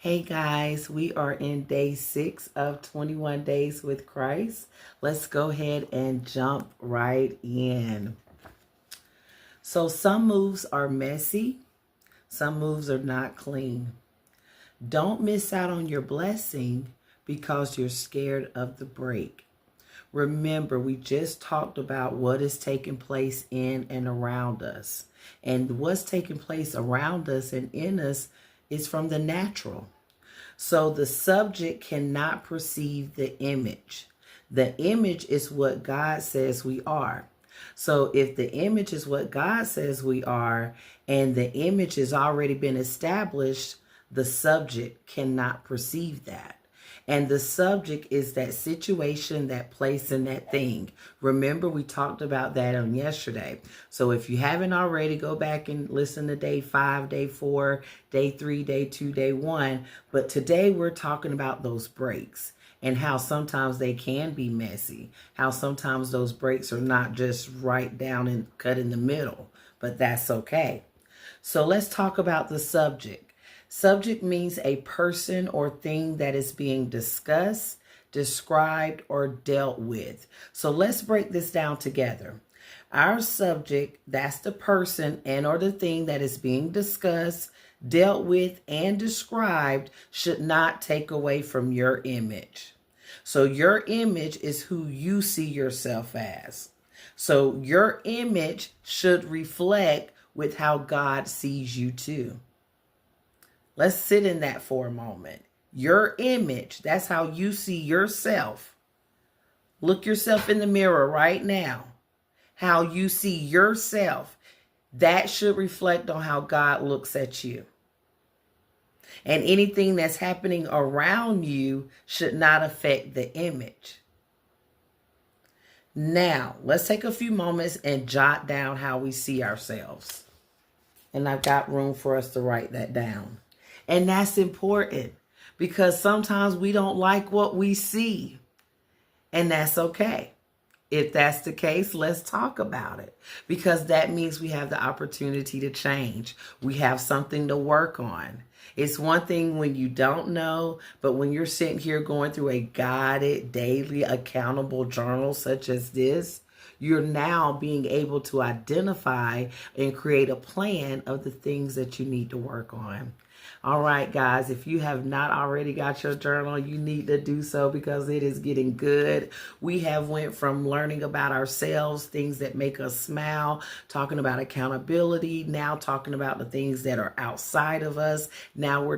Hey guys, we are in day 6 of 21 Days with Christ. Let's go ahead and jump right in. So some moves are messy, some moves are not clean. Don't miss out on your blessing because you're scared of the break. Remember, we just talked about what is taking place in and around us. And what's taking place around us and in us is from the natural. So the subject cannot perceive the image. The image is what God says we are. So if the image is what God says we are, and the image has already been established, the subject cannot perceive that. And the subject is that situation, that place, and that thing. Remember, we talked about that on yesterday. So if you haven't already, go back and listen to day 5, day 4, day 3, day 2, day 1. But today we're talking about those breaks and how sometimes they can be messy. How sometimes those breaks are not just right down and cut in the middle. But that's okay. So let's talk about the subject. Subject means a person or thing that is being discussed, described, or dealt with. So let's break this down together. Our subject, that's the person and or the thing that is being discussed, dealt with, and described, should not take away from your image. So your image is who you see yourself as. So your image should reflect with how God sees you too. Let's sit in that for a moment. Your image, that's how you see yourself. Look yourself in the mirror right now. How you see yourself, that should reflect on how God looks at you. And anything that's happening around you should not affect the image. Now, let's take a few moments and jot down how we see ourselves. And I've got room for us to write that down. And that's important because sometimes we don't like what we see. And that's okay. If that's the case, let's talk about it because that means we have the opportunity to change. We have something to work on. It's one thing when you don't know, but when you're sitting here going through a guided, daily, accountable journal such as this, you're now being able to identify and create a plan of the things that you need to work on. All right, guys, if you have not already got your journal, you need to do so because it is getting good. We have went from learning about ourselves, things that make us smile, talking about accountability, now talking about the things that are outside of us. Now we're